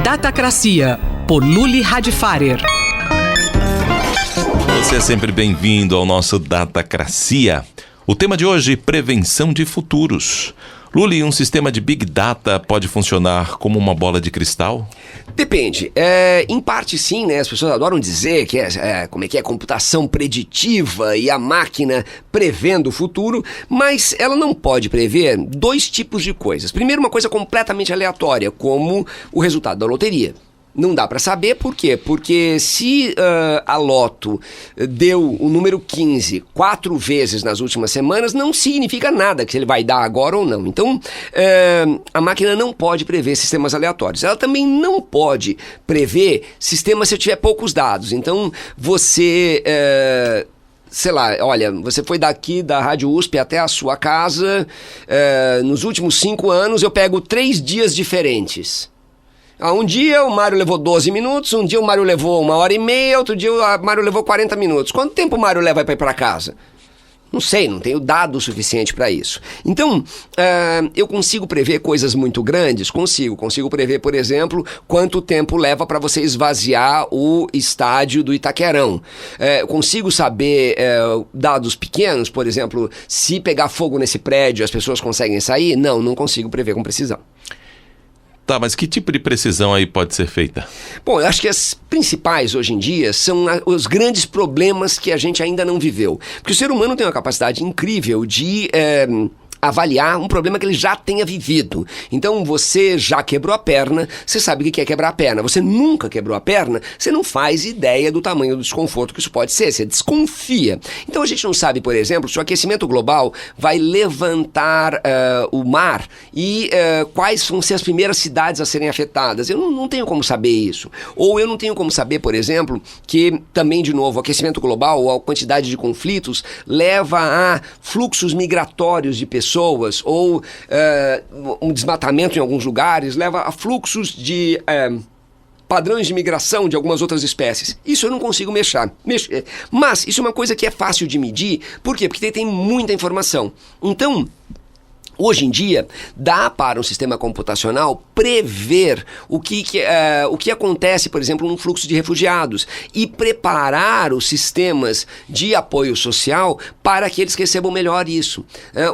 Datacracia, por Luli Radfarer. Você é sempre bem-vindo ao nosso Datacracia. O tema de hoje, prevenção de futuros. Luli, um sistema de Big Data pode funcionar como uma bola de cristal? Depende. Em parte sim, né? As pessoas adoram dizer que como é que é computação preditiva e a máquina prevendo o futuro, mas ela não pode prever dois tipos de coisas. Primeiro, uma coisa completamente aleatória, como o resultado da loteria. Não dá para saber por quê? Porque se a Loto deu o número 15 4 vezes nas últimas semanas, não significa nada que ele vai dar agora ou não. Então, a máquina não pode prever sistemas aleatórios. Ela também não pode prever sistemas se eu tiver poucos dados. Então, você... sei lá, olha, você foi daqui da Rádio USP até a sua casa, nos últimos 5 anos eu pego 3 dias diferentes. Um dia o Mário levou 12 minutos, um dia o Mário levou 1h30, outro dia o Mário levou 40 minutos. Quanto tempo o Mário leva para ir para casa? Não sei, não tenho dado suficiente para isso. Então, eu consigo prever coisas muito grandes? Consigo prever, por exemplo, quanto tempo leva para você esvaziar o estádio do Itaquerão. Consigo saber dados pequenos, por exemplo, se pegar fogo nesse prédio as pessoas conseguem sair? Não consigo prever com precisão. Tá, mas que tipo de precisão aí pode ser feita? Bom, eu acho que as principais hoje em dia são os grandes problemas que a gente ainda não viveu. Porque o ser humano tem uma capacidade incrível de avaliar um problema que ele já tenha vivido. Então, você já quebrou a perna, você sabe o que é quebrar a perna. Você nunca quebrou a perna, você não faz ideia do tamanho do desconforto que isso pode ser, você desconfia. Então, a gente não sabe, por exemplo, se o aquecimento global vai levantar o mar e quais vão ser as primeiras cidades a serem afetadas. Eu não tenho como saber isso. Ou eu não tenho como saber, por exemplo, que também, de novo, o aquecimento global ou a quantidade de conflitos leva a fluxos migratórios de pessoas ou um desmatamento em alguns lugares leva a fluxos de padrões de migração de algumas outras espécies. Isso eu não consigo mexer. Mas isso é uma coisa que é fácil de medir. Por quê? Porque tem muita informação. Então, hoje em dia, dá para um sistema computacional prever o que acontece, por exemplo, num fluxo de refugiados e preparar os sistemas de apoio social para que eles recebam melhor isso.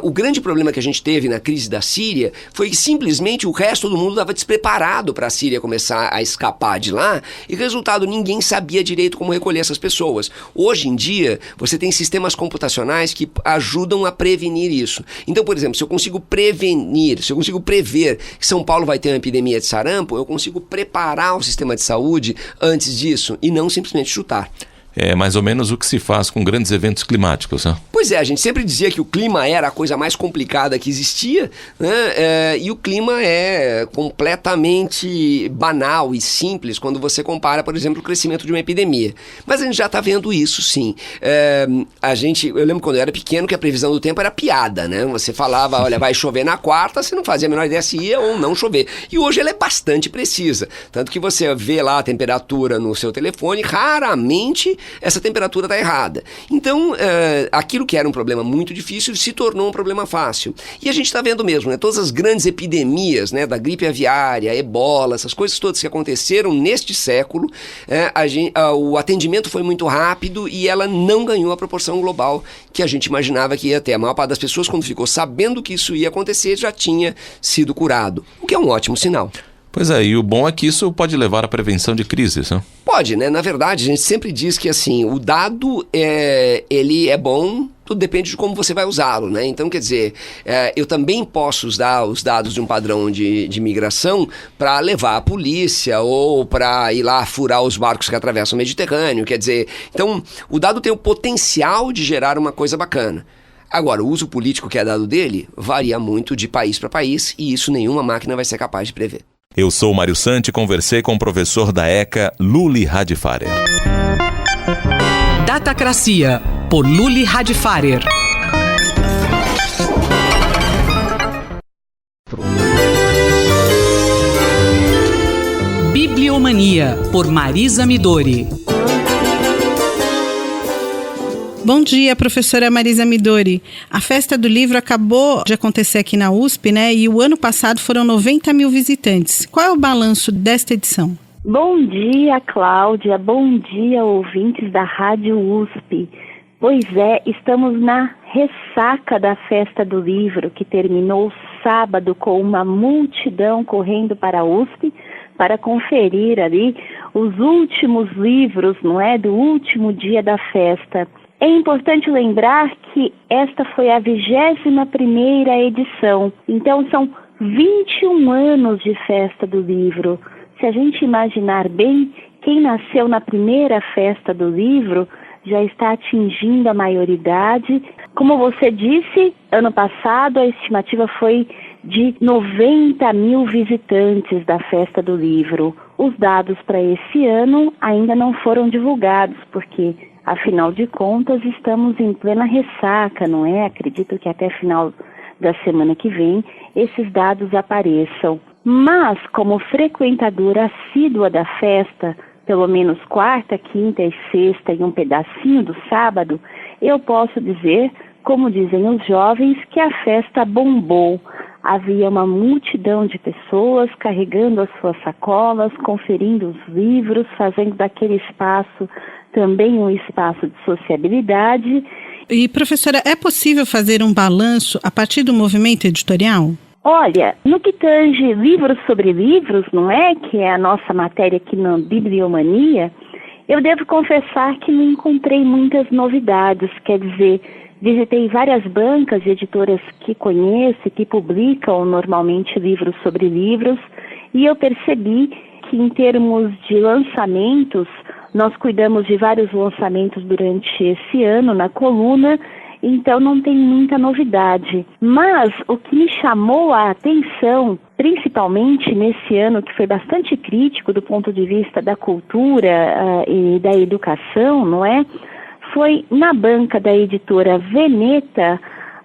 O grande problema que a gente teve na crise da Síria foi que simplesmente o resto do mundo estava despreparado para a Síria começar a escapar de lá e, resultado, ninguém sabia direito como recolher essas pessoas. Hoje em dia, você tem sistemas computacionais que ajudam a prevenir isso. Então, por exemplo, se eu consigo prever que São Paulo vai ter uma epidemia de sarampo, eu consigo preparar o sistema de saúde antes disso e não simplesmente chutar. É mais ou menos o que se faz com grandes eventos climáticos, né? Pois é, a gente sempre dizia que o clima era a coisa mais complicada que existia, né? E o clima é completamente banal e simples quando você compara, por exemplo, o crescimento de uma epidemia. Mas a gente já está vendo isso, sim. Eu lembro quando eu era pequeno que a previsão do tempo era piada, né? Você falava, olha, vai chover na quarta, você não fazia a menor ideia se ia ou não chover. E hoje ela é bastante precisa. Tanto que você vê lá a temperatura no seu telefone, raramente essa temperatura está errada. Então, aquilo que era um problema muito difícil se tornou um problema fácil. E a gente está vendo mesmo, né? Todas as grandes epidemias, né, da gripe aviária, ebola, essas coisas todas que aconteceram neste século, o atendimento foi muito rápido e ela não ganhou a proporção global que a gente imaginava que ia ter. A maior parte das pessoas, quando ficou sabendo que isso ia acontecer, já tinha sido curado, o que é um ótimo sinal. Pois é, e o bom é que isso pode levar à prevenção de crises, né? Pode, né? Na verdade, a gente sempre diz que assim, o dado ele é bom, tudo depende de como você vai usá-lo, né? Então, quer dizer, eu também posso usar os dados de um padrão de migração para levar a polícia ou para ir lá furar os barcos que atravessam o Mediterrâneo, quer dizer, então o dado tem o potencial de gerar uma coisa bacana. Agora, o uso político que é dado dele varia muito de país para país e isso nenhuma máquina vai ser capaz de prever. Eu sou o Mário Santi e conversei com o professor da ECA, Luli Radfarer. Datacracia, por Luli Radfarer. Bibliomania, por Marisa Midori. Bom dia, professora Marisa Midori. A Festa do Livro acabou de acontecer aqui na USP, né? E o ano passado foram 90 mil visitantes. Qual é o balanço desta edição? Bom dia, Cláudia. Bom dia, ouvintes da Rádio USP. Pois é, estamos na ressaca da Festa do Livro, que terminou sábado com uma multidão correndo para a USP para conferir ali os últimos livros, não é, do último dia da festa. É importante lembrar que esta foi a 21ª edição, então são 21 anos de Festa do Livro. Se a gente imaginar bem, quem nasceu na primeira Festa do Livro já está atingindo a maioridade. Como você disse, ano passado a estimativa foi de 90 mil visitantes da Festa do Livro. Os dados para esse ano ainda não foram divulgados, porque, afinal de contas, estamos em plena ressaca, não é? Acredito que até final da semana que vem esses dados apareçam. Mas, como frequentadora assídua da festa, pelo menos quarta, quinta e sexta e um pedacinho do sábado, eu posso dizer, como dizem os jovens, que a festa bombou. Havia uma multidão de pessoas carregando as suas sacolas, conferindo os livros, fazendo daquele espaço também um espaço de sociabilidade. E, professora, é possível fazer um balanço a partir do movimento editorial? Olha, no que tange livros sobre livros, não é? Que é a nossa matéria aqui na Bibliomania, eu devo confessar que não encontrei muitas novidades. Quer dizer, visitei várias bancas de editoras que conheço e que publicam normalmente livros sobre livros, e eu percebi que em termos de lançamentos, nós cuidamos de vários lançamentos durante esse ano na coluna, então não tem muita novidade. Mas o que me chamou a atenção, principalmente nesse ano que foi bastante crítico do ponto de vista da cultura e da educação, não é? Foi na banca da editora Veneta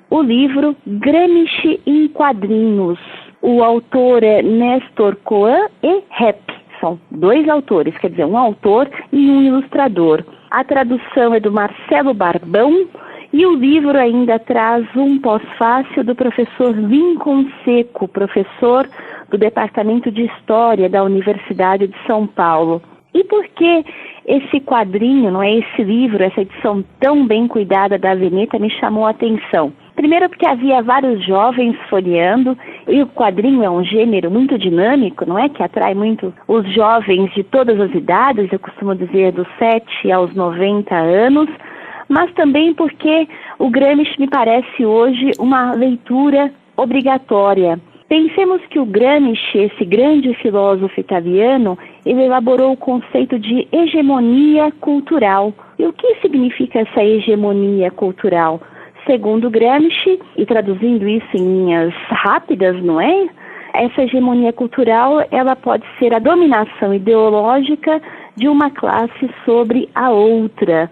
o livro Gramsci em Quadrinhos. O autor é Néstor Coan e Rep. São dois autores, quer dizer, um autor e um ilustrador. A tradução é do Marcelo Barbão e o livro ainda traz um pós-fácil do professor Lincoln Seco, professor do Departamento de História da Universidade de São Paulo. E por que esse quadrinho, não é, esse livro, essa edição tão bem cuidada da Veneta me chamou a atenção? Primeiro porque havia vários jovens folheando, e o quadrinho é um gênero muito dinâmico, não é? Que atrai muito os jovens de todas as idades, eu costumo dizer dos 7 aos 90 anos, mas também porque o Gramsci me parece hoje uma leitura obrigatória. Pensemos que o Gramsci, esse grande filósofo italiano, ele elaborou o conceito de hegemonia cultural. E o que significa essa hegemonia cultural? Segundo Gramsci, e traduzindo isso em linhas rápidas, não é? Essa hegemonia cultural, ela pode ser a dominação ideológica de uma classe sobre a outra.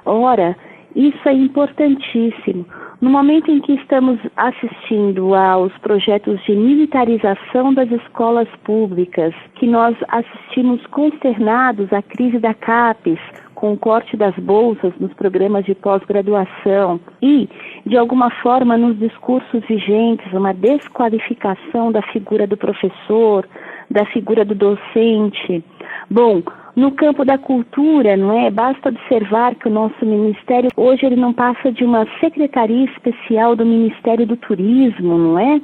Ora, isso é importantíssimo. No momento em que estamos assistindo aos projetos de militarização das escolas públicas, que nós assistimos consternados à crise da CAPES, com o corte das bolsas nos programas de pós-graduação e, de alguma forma, nos discursos vigentes, uma desqualificação da figura do professor, da figura do docente. Bom, no campo da cultura, não é? Basta observar que o nosso ministério, hoje ele não passa de uma secretaria especial do Ministério do Turismo, não é?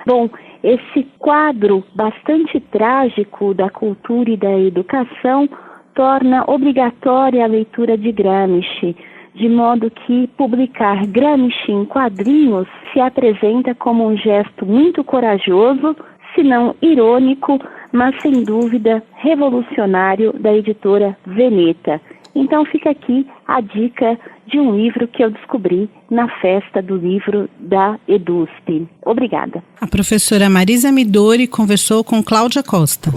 Bom, esse quadro bastante trágico da cultura e da educação torna obrigatória a leitura de Gramsci, de modo que publicar Gramsci em quadrinhos se apresenta como um gesto muito corajoso, se não irônico, mas sem dúvida revolucionário da editora Veneta. Então fica aqui a dica de um livro que eu descobri na Festa do Livro da EDUSP. Obrigada. A professora Marisa Midori conversou com Cláudia Costa.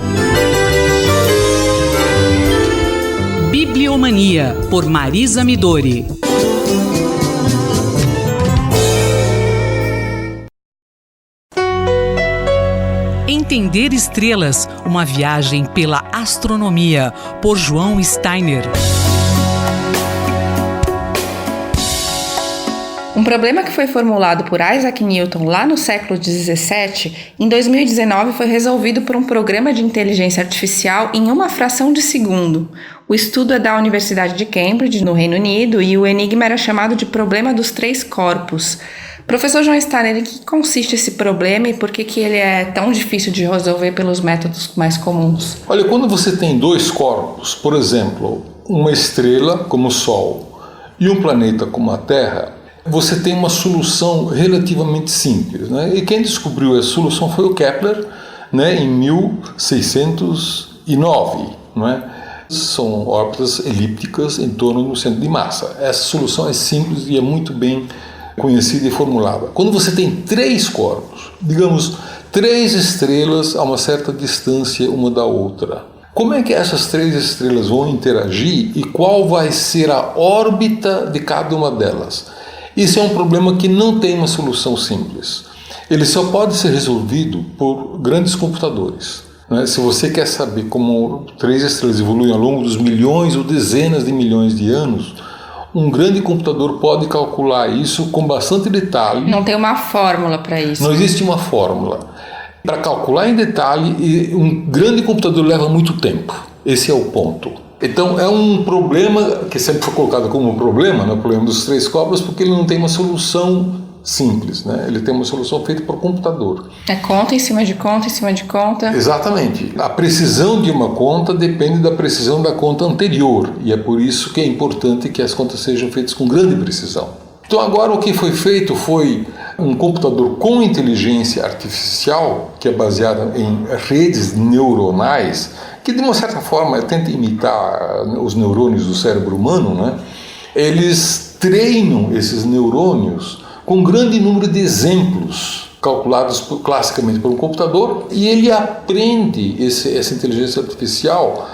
Bibliomania, por Marisa Midori. Entender Estrelas, uma viagem pela astronomia, por João Steiner. Um problema que foi formulado por Isaac Newton lá no século XVII, em 2019 foi resolvido por um programa de inteligência artificial em uma fração de segundo. O estudo é da Universidade de Cambridge, no Reino Unido, e o enigma era chamado de problema dos 3 corpos. Professor João Steiner, em que consiste esse problema e por que ele é tão difícil de resolver pelos métodos mais comuns? Olha, quando você tem 2 corpos, por exemplo, uma estrela como o Sol e um planeta como a Terra, você tem uma solução relativamente simples, né? E quem descobriu essa solução foi o Kepler, né, em 1609, não é? São órbitas elípticas em torno do centro de massa. Essa solução é simples e é muito bem conhecida e formulada. Quando você tem 3 corpos, digamos 3 estrelas a uma certa distância uma da outra, como é que essas 3 estrelas vão interagir e qual vai ser a órbita de cada uma delas? Isso é um problema que não tem uma solução simples. Ele só pode ser resolvido por grandes computadores. Se você quer saber como 3 estrelas evoluem ao longo dos milhões ou dezenas de milhões de anos, um grande computador pode calcular isso com bastante detalhe. Não tem uma fórmula para isso. Não existe uma fórmula. Para calcular em detalhe, um grande computador leva muito tempo. Esse é o ponto. Então é um problema que sempre foi colocado como um problema, né? O problema dos 3 corpos, porque ele não tem uma solução simples, né? Ele tem uma solução feita por computador. É conta em cima de conta, em cima de conta. Exatamente. A precisão de uma conta depende da precisão da conta anterior, e é por isso que é importante que as contas sejam feitas com grande precisão. Então agora o que foi feito foi um computador com inteligência artificial, que é baseado em redes neuronais, que de uma certa forma tenta imitar os neurônios do cérebro humano, né? Eles treinam esses neurônios com um grande número de exemplos calculados classicamente por um computador, e ele aprende essa inteligência artificial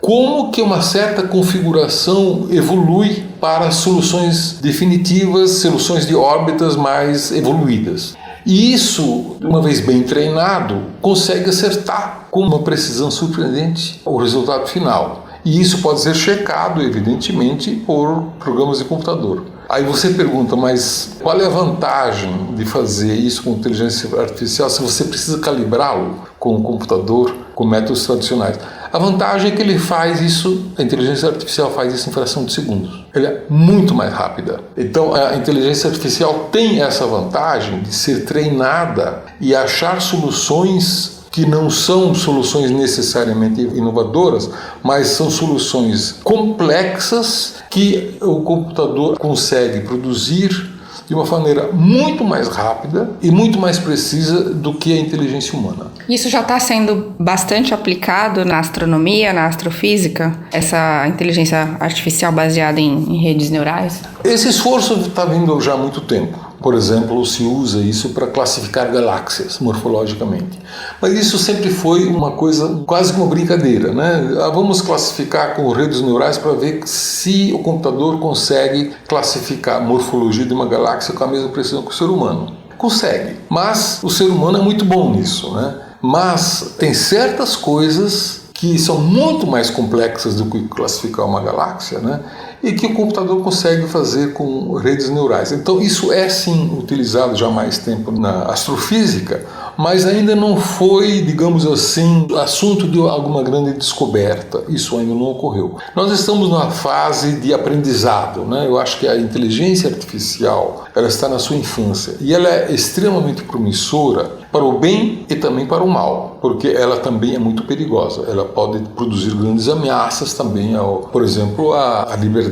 como que uma certa configuração evolui para soluções definitivas, soluções de órbitas mais evoluídas. E isso, uma vez bem treinado, consegue acertar com uma precisão surpreendente o resultado final. E isso pode ser checado, evidentemente, por programas de computador. Aí você pergunta, mas qual é a vantagem de fazer isso com inteligência artificial se você precisa calibrá-lo com um computador, com métodos tradicionais? A vantagem é que ele faz isso, a inteligência artificial faz isso em fração de segundos. Ela é muito mais rápida. Então a inteligência artificial tem essa vantagem de ser treinada e achar soluções que não são soluções necessariamente inovadoras, mas são soluções complexas que o computador consegue produzir de uma maneira muito mais rápida e muito mais precisa do que a inteligência humana. Isso já está sendo bastante aplicado na astronomia, na astrofísica, essa inteligência artificial baseada em redes neurais? Esse esforço está vindo já há muito tempo. Por exemplo, se usa isso para classificar galáxias morfologicamente. Mas isso sempre foi uma coisa, quase como uma brincadeira, né? Vamos classificar com redes neurais para ver se o computador consegue classificar a morfologia de uma galáxia com a mesma precisão que o ser humano. Consegue, mas o ser humano é muito bom nisso, né? Mas tem certas coisas que são muito mais complexas do que classificar uma galáxia, né? E que o computador consegue fazer com redes neurais. Então isso é sim utilizado já há mais tempo na astrofísica, mas ainda não foi, digamos assim, assunto de alguma grande descoberta. Isso ainda não ocorreu. Nós estamos numa fase de aprendizado, né? Eu acho que a inteligência artificial, ela está na sua infância e ela é extremamente promissora para o bem e também para o mal, porque ela também é muito perigosa. Ela pode produzir grandes ameaças também, por exemplo, à liberdade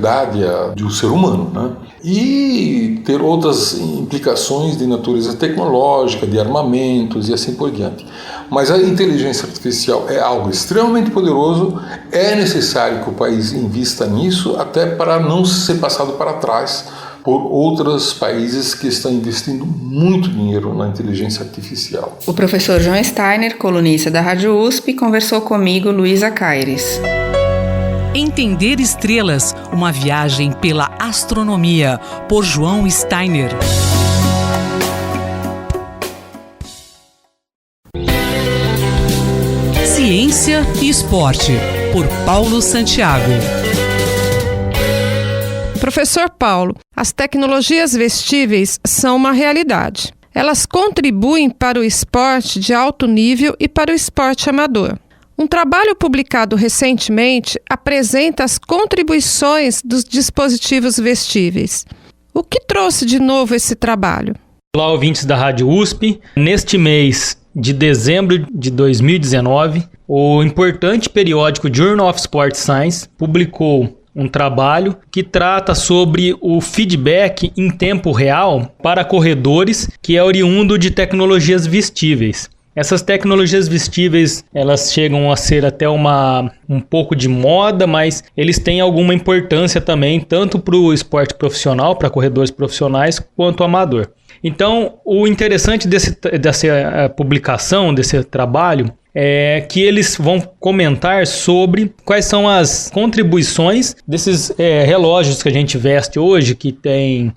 do ser humano, né? E ter outras implicações de natureza tecnológica, de armamentos e assim por diante. Mas a inteligência artificial é algo extremamente poderoso, é necessário que o país invista nisso, até para não ser passado para trás por outros países que estão investindo muito dinheiro na inteligência artificial. O professor João Steiner, colunista da Rádio USP, conversou comigo, Luísa Caires. Entender Estrelas, uma viagem pela astronomia, por João Steiner. Ciência e Esporte, por Paulo Santiago. Professor Paulo, as tecnologias vestíveis são uma realidade. Elas contribuem para o esporte de alto nível e para o esporte amador. Um trabalho publicado recentemente apresenta as contribuições dos dispositivos vestíveis. O que trouxe de novo esse trabalho? Olá, ouvintes da Rádio USP. Neste mês de dezembro de 2019, o importante periódico Journal of Sports Science publicou um trabalho que trata sobre o feedback em tempo real para corredores, que é oriundo de tecnologias vestíveis. Essas tecnologias vestíveis, elas chegam a ser até um pouco de moda, mas eles têm alguma importância também, tanto para o esporte profissional, para corredores profissionais, quanto amador. Então, o interessante dessa publicação, desse trabalho, é que eles vão comentar sobre quais são as contribuições desses relógios que a gente veste hoje, que tem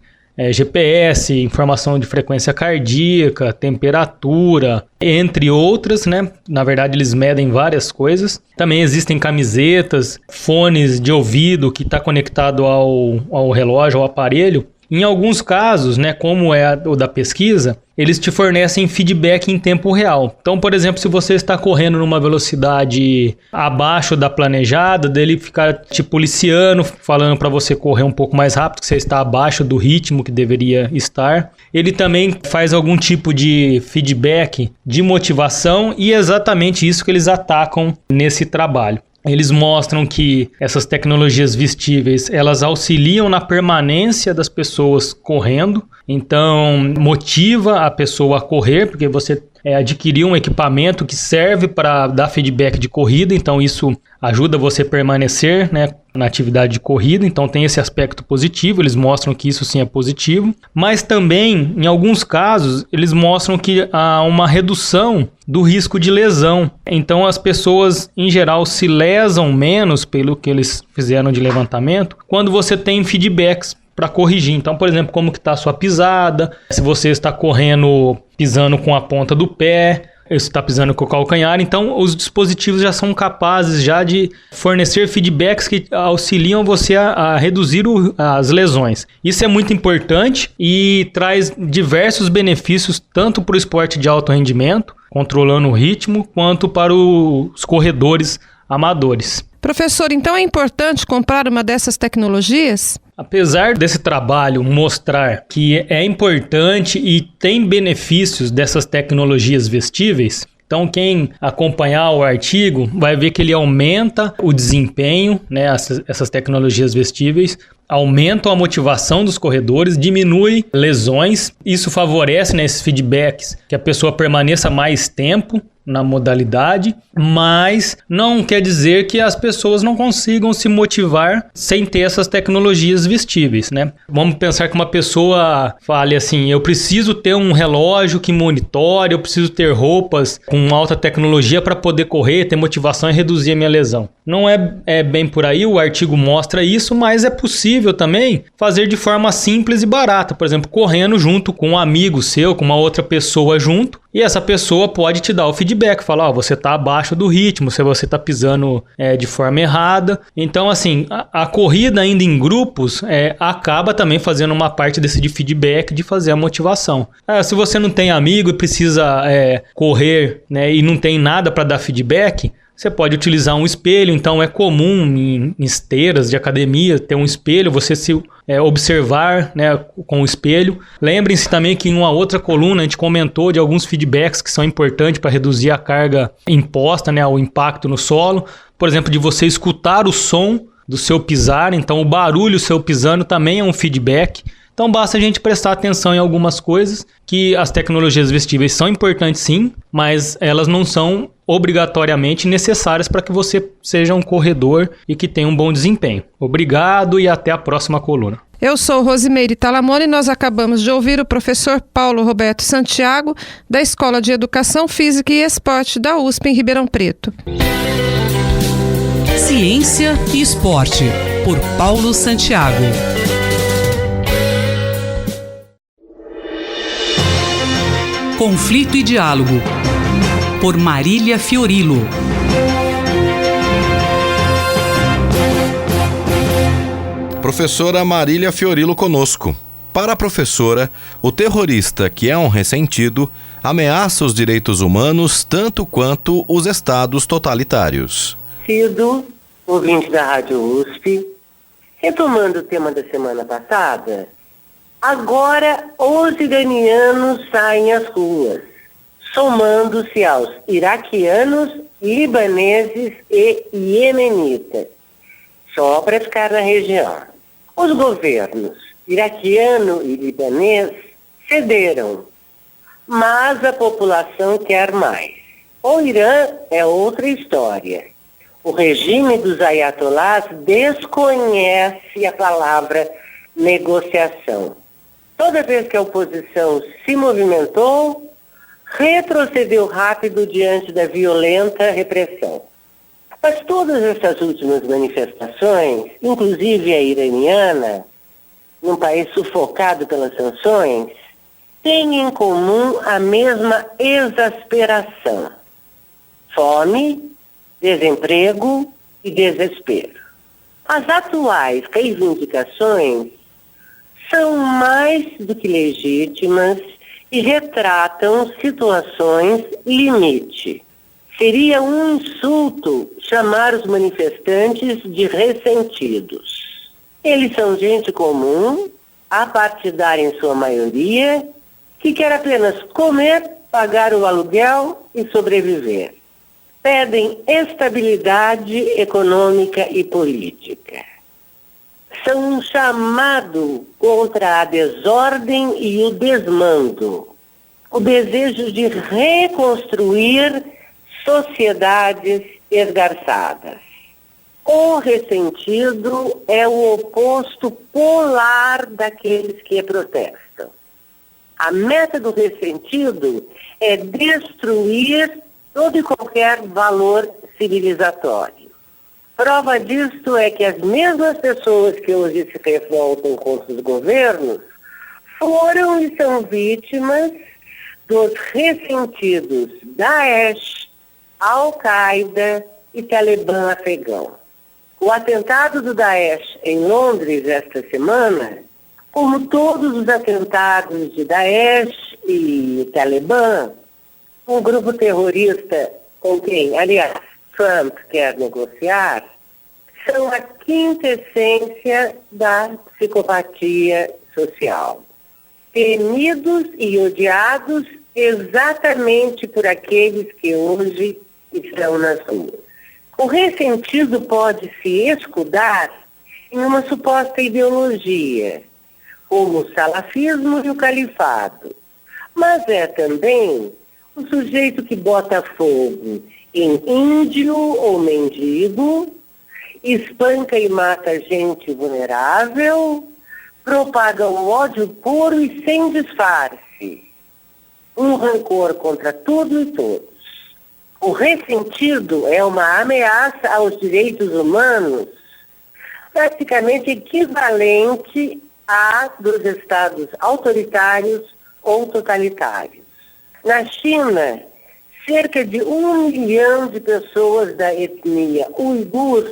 GPS, informação de frequência cardíaca, temperatura, entre outras, né? Na verdade, eles medem várias coisas. Também existem camisetas, fones de ouvido que está conectado ao relógio, ao aparelho. Em alguns casos, né, como é o da pesquisa, eles te fornecem feedback em tempo real. Então, por exemplo, se você está correndo numa velocidade abaixo da planejada, dele ficar te policiando, falando para você correr um pouco mais rápido, que você está abaixo do ritmo que deveria estar. Ele também faz algum tipo de feedback de motivação e é exatamente isso que eles atacam nesse trabalho. Eles mostram que essas tecnologias vestíveis, elas auxiliam na permanência das pessoas correndo, então motiva a pessoa a correr, porque você adquiriu um equipamento que serve para dar feedback de corrida, então isso ajuda você a permanecer, né, na atividade de corrida, então tem esse aspecto positivo, eles mostram que isso sim é positivo, mas também, em alguns casos, eles mostram que há uma redução do risco de lesão, então as pessoas em geral se lesam menos pelo que eles fizeram de levantamento, quando você tem feedbacks para corrigir. Então, por exemplo, como que está a sua pisada, se você está pisando com a ponta do pé, se está pisando com o calcanhar. Então, os dispositivos já são capazes já de fornecer feedbacks que auxiliam você a reduzir as lesões. Isso é muito importante e traz diversos benefícios tanto para o esporte de alto rendimento, controlando o ritmo, quanto para os corredores amadores. Professor, então é importante comprar uma dessas tecnologias? Apesar desse trabalho mostrar que é importante e tem benefícios dessas tecnologias vestíveis, então quem acompanhar o artigo vai ver que ele aumenta o desempenho, né, essas tecnologias vestíveis, aumentam a motivação dos corredores, diminui lesões, isso favorece, né, esses feedbacks que a pessoa permaneça mais tempo na modalidade, mas não quer dizer que as pessoas não consigam se motivar sem ter essas tecnologias vestíveis, né? Vamos pensar que uma pessoa fale assim, eu preciso ter um relógio que monitore, eu preciso ter roupas com alta tecnologia para poder correr, ter motivação e reduzir a minha lesão. Não é bem por aí, o artigo mostra isso, mas é possível também fazer de forma simples e barata, por exemplo, correndo junto com um amigo seu, com uma outra pessoa junto, e essa pessoa pode te dar o feedback, falar, você está abaixo do ritmo, se você está pisando de forma errada. Então, assim, a corrida ainda em grupos acaba também fazendo uma parte desse de feedback, de fazer a motivação. Se você não tem amigo e precisa correr, né, e não tem nada para dar feedback, você pode utilizar um espelho, então é comum em esteiras de academia ter um espelho, você se observar, né, com o espelho. Lembrem-se também que em uma outra coluna a gente comentou de alguns feedbacks que são importantes para reduzir a carga imposta, né, o impacto no solo. Por exemplo, de você escutar o som do seu pisar, então o barulho seu pisando também é um feedback. Então basta a gente prestar atenção em algumas coisas, que as tecnologias vestíveis são importantes sim, mas elas não são obrigatoriamente necessárias para que você seja um corredor e que tenha um bom desempenho. Obrigado e até a próxima coluna. Eu sou Rosimeire Talamone e nós acabamos de ouvir o professor Paulo Roberto Santiago, da Escola de Educação Física e Esporte da USP em Ribeirão Preto. Ciência e Esporte, por Paulo Santiago. Conflito e Diálogo, por Marília professora Marília Fiorilo conosco. Para a professora, o terrorista, que é um ressentido, ameaça os direitos humanos tanto quanto os estados totalitários. Cido, ouvinte da Rádio USP, retomando o tema da semana passada, agora os iranianos saem às ruas, somando-se aos iraquianos, libaneses e iemenitas, só para ficar na região. Os governos iraquiano e libanês cederam, mas a população quer mais. O Irã é outra história. O regime dos ayatolás desconhece a palavra negociação. Toda vez que a oposição se movimentou, retrocedeu rápido diante da violenta repressão. Mas todas essas últimas manifestações, inclusive a iraniana, num país sufocado pelas sanções, têm em comum a mesma exasperação: fome, desemprego e desespero. As atuais reivindicações são mais do que legítimas e retratam situações limite. Seria um insulto chamar os manifestantes de ressentidos. Eles são gente comum, apartidária em sua maioria, que quer apenas comer, pagar o aluguel e sobreviver. Pedem estabilidade econômica e política. São um chamado contra a desordem e o desmando. O desejo de reconstruir sociedades esgarçadas. O ressentido é o oposto polar daqueles que protestam. A meta do ressentido é destruir todo e qualquer valor civilizatório. Prova disto é que as mesmas pessoas que hoje se revoltam contra os governos foram e são vítimas dos ressentidos Daesh, Al-Qaeda e Talibã afegão. O atentado do Daesh em Londres esta semana, como todos os atentados de Daesh e Talibã, um grupo terrorista com quem, aliás, Trump quer negociar, são a quintessência da psicopatia social. Temidos e odiados exatamente por aqueles que hoje estão nas ruas. O ressentido pode se escudar em uma suposta ideologia, como o salafismo e o califado, mas é também o sujeito que bota fogo em índio ou mendigo, espanca e mata gente vulnerável, propaga um ódio puro e sem disfarce, um rancor contra tudo e todos. O ressentido é uma ameaça aos direitos humanos praticamente equivalente à dos estados autoritários ou totalitários. Na China, cerca de 1 milhão de pessoas da etnia uigur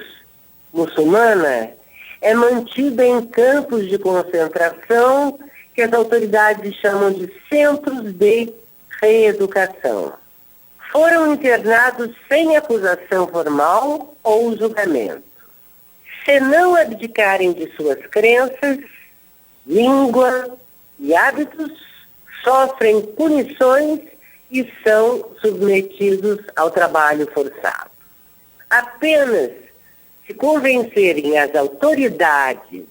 muçulmana é mantida em campos de concentração que as autoridades chamam de centros de reeducação. Foram internados sem acusação formal ou julgamento. Se não abdicarem de suas crenças, língua e hábitos, sofrem punições e são submetidos ao trabalho forçado. Apenas se convencerem as autoridades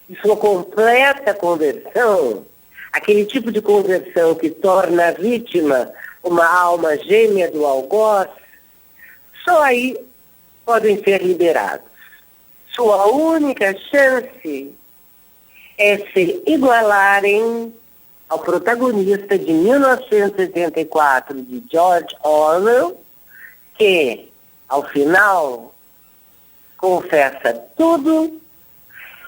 de sua completa conversão, aquele tipo de conversão que torna a vítima uma alma gêmea do algoz, só aí podem ser liberados. Sua única chance é se igualarem ao protagonista de 1984 de George Orwell, que, ao final, confessa tudo,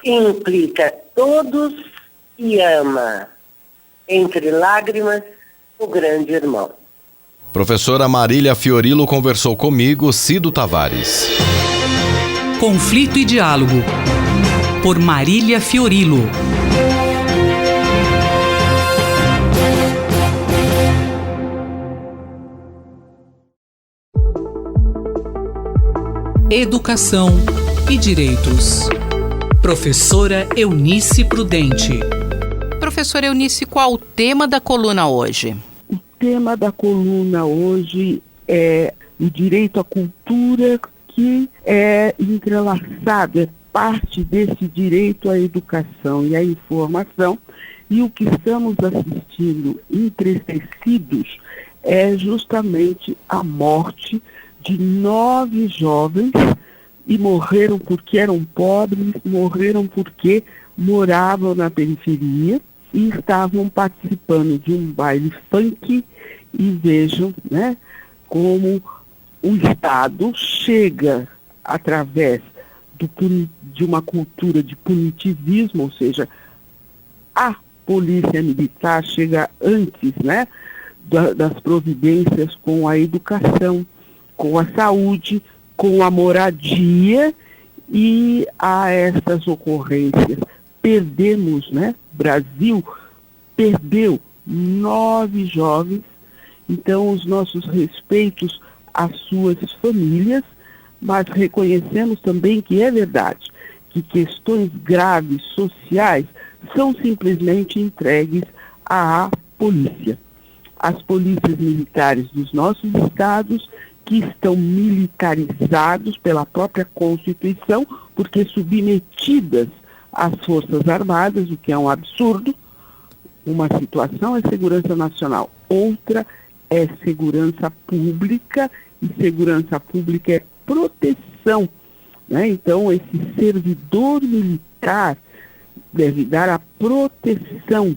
implica todos e ama, entre lágrimas, o grande irmão. Professora Marília Fiorilo conversou comigo, Cido Tavares. Conflito e Diálogo, por Marília Fiorilo. Educação e Direitos. Professora Eunice Prudente. Professora Eunice, qual o tema da coluna hoje? O tema da coluna hoje é o direito à cultura, que é entrelaçado, é parte desse direito à educação e à informação. E o que estamos assistindo entristecidos é justamente a morte de 9 jovens, e morreram porque eram pobres, morreram porque moravam na periferia e estavam participando de um baile funk. E vejam, né, como o Estado chega através de uma cultura de punitivismo, ou seja, a polícia militar chega antes, né, das providências com a educação, com a saúde, com a moradia, e a essas ocorrências perdemos, né? Brasil perdeu 9 jovens. Então, os nossos respeitos às suas famílias, mas reconhecemos também que é verdade que questões graves sociais são simplesmente entregues à polícia. As polícias militares dos nossos estados, que estão militarizados pela própria Constituição, porque submetidas às Forças Armadas, o que é um absurdo. Uma situação é segurança nacional, outra é segurança pública, e segurança pública é proteção, né? Então, esse servidor militar deve dar a proteção,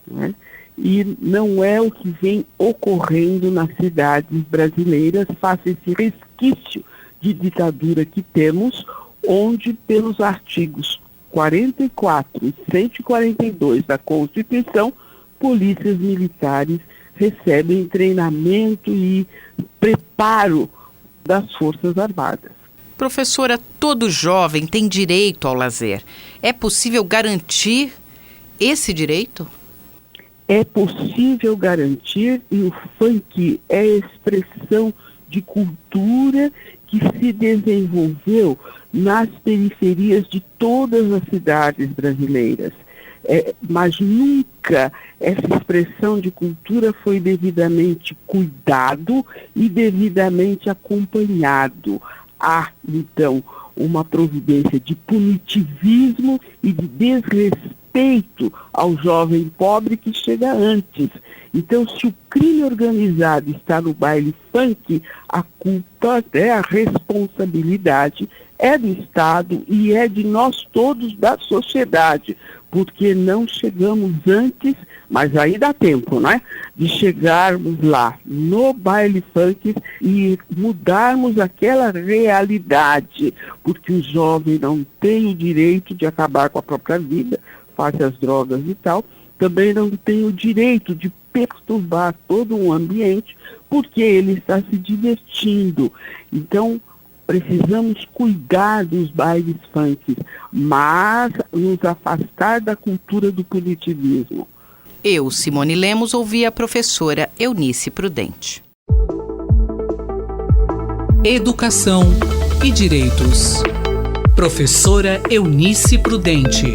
né? E não é o que vem ocorrendo nas cidades brasileiras, face esse resquício de ditadura que temos, onde pelos artigos 44 e 142 da Constituição, polícias militares recebem treinamento e preparo das Forças Armadas. Professora, todo jovem tem direito ao lazer. É possível garantir esse direito? É possível garantir, e o funk é expressão de cultura que se desenvolveu nas periferias de todas as cidades brasileiras. Mas nunca essa expressão de cultura foi devidamente cuidado e devidamente acompanhado. Há, então, uma providência de punitivismo e de desrespeito ao jovem pobre que chega antes. Então, se o crime organizado está no baile funk, a culpa, a responsabilidade é do Estado e é de nós todos da sociedade, porque não chegamos antes, mas aí dá tempo, né? De chegarmos lá no baile funk e mudarmos aquela realidade, porque o jovem não tem o direito de acabar com a própria vida, face às drogas e tal, também não tem o direito de perturbar todo um ambiente, porque ele está se divertindo. Então, precisamos cuidar dos bailes funk, mas nos afastar da cultura do punitivismo. Eu, Simone Lemos, ouvi a professora Eunice Prudente. Educação e Direitos. Professora Eunice Prudente.